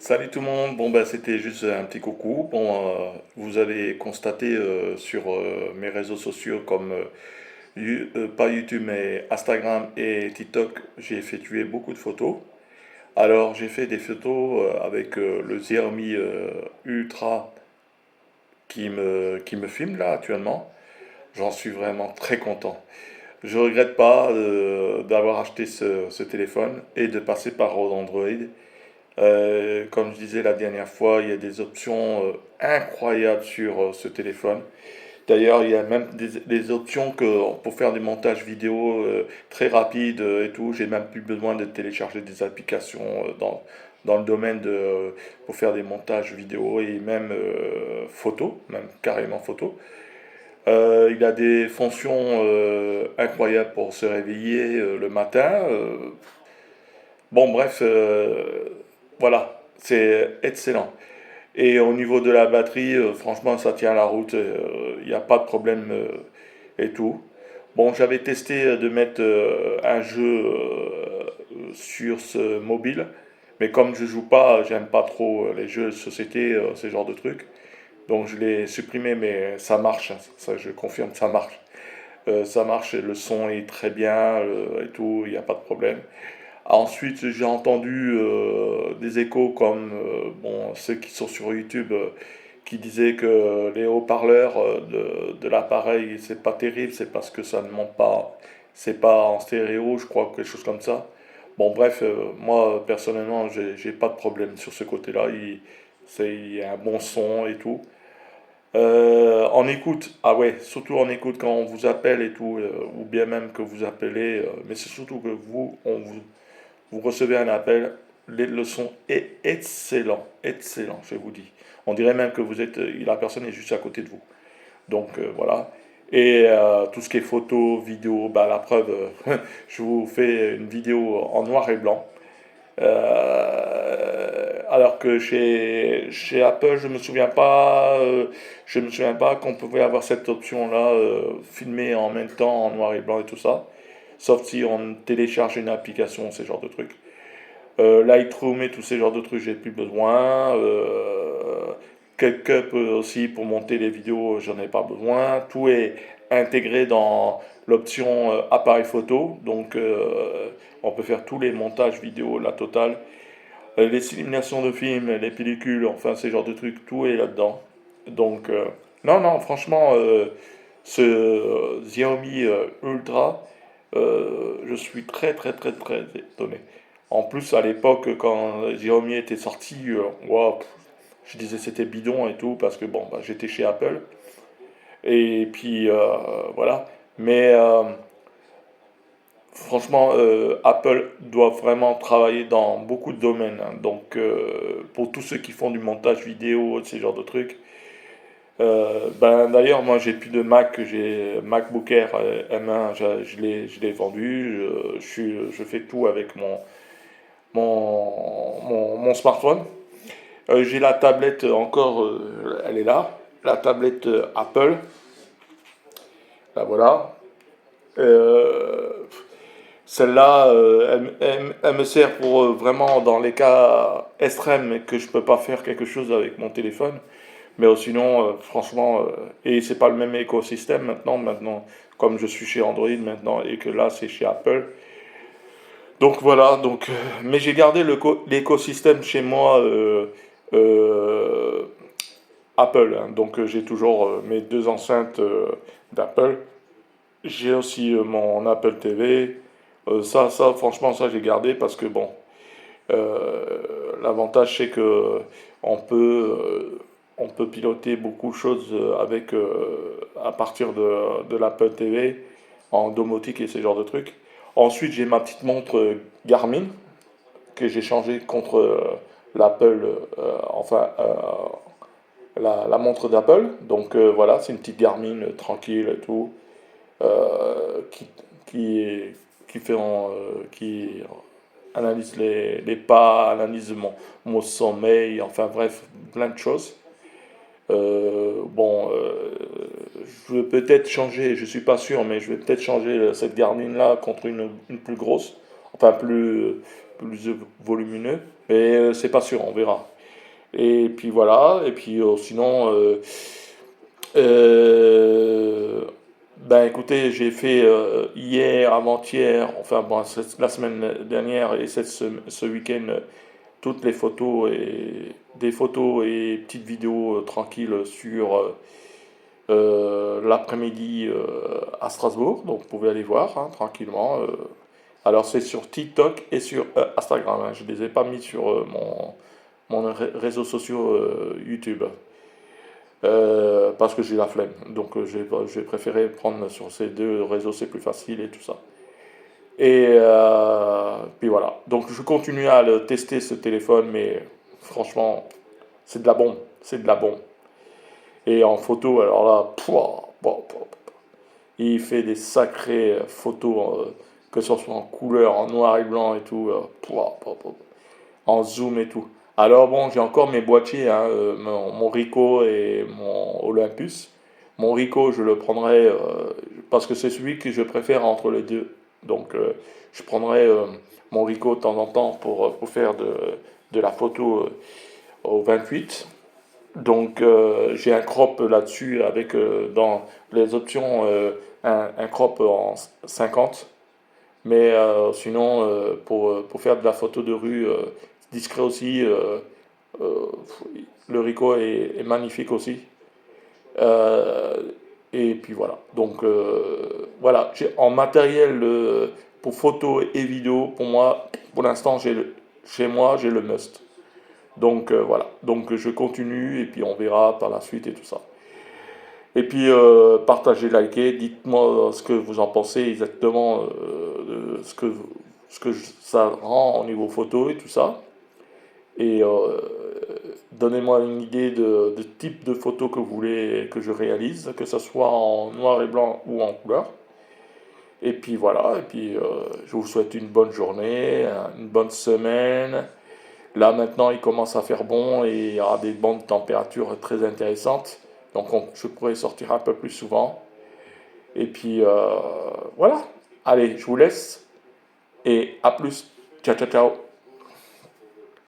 Salut tout le monde, bon bah c'était juste un petit coucou. Vous avez constaté sur mes réseaux sociaux comme pas YouTube mais Instagram et TikTok, j'ai effectué beaucoup de photos. Alors j'ai fait des photos avec le Xiaomi Ultra qui me filme là actuellement. J'en suis vraiment très content. Je regrette pas d'avoir acheté ce téléphone et de passer par Android. Comme je disais la dernière fois, il y a des options incroyables sur ce téléphone. D'ailleurs, il y a même des options pour faire des montages vidéo très rapides et tout. J'ai même plus besoin de télécharger des applications dans le domaine pour faire des montages vidéo et même photos, même carrément photos. Il a des fonctions incroyables pour se réveiller le matin. Bon, bref, voilà, c'est excellent. Et au niveau de la batterie, franchement, ça tient la route, il n'y a pas de problème et tout. Bon, j'avais testé de mettre un jeu sur ce mobile, mais comme je joue pas, j'aime pas trop les jeux de société, ce genre de trucs. Donc je l'ai supprimé, mais ça marche, hein, ça je confirme, ça marche. Ça marche, le son est très bien et tout, il n'y a pas de problème. Ensuite, j'ai entendu des échos comme bon, ceux qui sont sur YouTube qui disaient que les haut-parleurs de l'appareil, c'est pas terrible, c'est parce que ça ne monte pas, c'est pas en stéréo, je crois, quelque chose comme ça. Bon, bref, moi personnellement, j'ai pas de problème sur ce côté-là. Il y a un bon son et tout. En écoute, ah ouais, surtout en écoute quand on vous appelle et tout, ou bien même que vous appelez, mais c'est surtout que vous recevez un appel, les leçons est excellent, excellent, je vous dis. On dirait même que la personne est juste à côté de vous. Donc voilà. Et tout ce qui est photo, vidéo, bah, la preuve, je vous fais une vidéo en noir et blanc. Alors que chez Apple, je me souviens pas qu'on pouvait avoir cette option-là, filmer en même temps en noir et blanc et tout ça. Sauf si on télécharge une application, ce genre de trucs. Lightroom et tous ces genres de trucs, j'ai plus besoin. CapCut aussi pour monter les vidéos, j'en ai pas besoin. Tout est intégré dans l'option appareil photo, donc on peut faire tous les montages vidéo, la totale. Les simulations de films, les pellicules, enfin ces genres de trucs, tout est là-dedans. Donc non, non, franchement, ce Xiaomi Ultra, je suis très très très très étonné. En plus, à l'époque, quand Xiaomi était sorti, wow, je disais c'était bidon et tout, parce que bon, bah, j'étais chez Apple. Et puis, voilà. Mais franchement, Apple doit vraiment travailler dans beaucoup de domaines, hein. Donc, pour tous ceux qui font du montage vidéo, ces genres de trucs, ben, d'ailleurs, moi, j'ai plus de Mac, j'ai MacBook Air M1, je l'ai vendu. Je fais tout avec mon smartphone. J'ai la tablette encore, elle est là, la tablette Apple, la voilà. Euh, Celle-là, elle me sert pour vraiment dans les cas extrêmes et que je peux pas faire quelque chose avec mon téléphone. Mais sinon, franchement, et c'est pas le même écosystème maintenant. Maintenant, comme je suis chez Android maintenant et que là c'est chez Apple. Donc voilà. Mais j'ai gardé l'écosystème chez moi euh, Apple, hein. Donc j'ai toujours mes deux enceintes d'Apple. J'ai aussi mon Apple TV. Franchement, ça j'ai gardé parce que bon, l'avantage c'est que on peut, on peut piloter beaucoup de choses à partir de l'Apple TV en domotique et ce genre de trucs. Ensuite, j'ai ma petite montre Garmin que j'ai changée contre l'Apple, enfin la montre d'Apple. Donc voilà, c'est une petite Garmin tranquille et tout, qui, qui, qui fait qui analyse les pas, analyse mon sommeil, enfin bref, plein de choses. Bon, je vais peut-être changer, je suis pas sûr, mais je vais peut-être changer cette Garmin-là contre une plus grosse, enfin plus volumineux, mais c'est pas sûr, on verra. Et puis voilà, et puis sinon, euh, ben écoutez, j'ai fait hier, avant-hier, enfin bon, la semaine dernière et ce week-end, toutes les photos et des photos et petites vidéos tranquilles sur l'après-midi à Strasbourg, donc vous pouvez aller voir hein, tranquillement. Alors c'est sur TikTok et sur Instagram, hein. Je ne les ai pas mis sur mon réseau social YouTube. Parce que j'ai la flemme. Donc j'ai préféré prendre sur ces deux réseaux, c'est plus facile et tout ça. Et puis voilà. Donc je continue à le tester ce téléphone, mais franchement, c'est de la bombe. C'est de la bombe. Et en photo, alors là, pouah, pouah, pouah, pouah. Il fait des sacrées photos, que ce soit en couleur, en noir et blanc et tout, pouah, pouah, pouah, en zoom et tout. Alors bon, j'ai encore mes boîtiers, hein, mon Ricoh et mon Olympus. Mon Ricoh, je le prendrai parce que c'est celui que je préfère entre les deux. Donc je prendrai mon Ricoh de temps en temps pour faire de la photo au 28. Donc j'ai un crop là-dessus avec dans les options un crop en 50. Mais sinon, pour faire de la photo de rue discret aussi, euh, le Ricoh est magnifique aussi. Euh, et puis voilà. Donc voilà, en matériel pour photo et vidéo, pour moi, pour l'instant, chez moi, j'ai le must. Donc voilà. Donc je continue et puis on verra par la suite et tout ça. Et puis partagez, likez, dites-moi ce que vous en pensez exactement, de ce que ça rend au niveau photo et tout ça. Et donnez-moi une idée de type de photo que vous voulez que je réalise, que ce soit en noir et blanc ou en couleur. Et puis voilà, et puis je vous souhaite une bonne journée, une bonne semaine. Là maintenant il commence à faire bon et il y aura des bonnes températures très intéressantes. Donc je pourrai sortir un peu plus souvent. Et puis voilà, allez, je vous laisse et à plus. Ciao, ciao, ciao.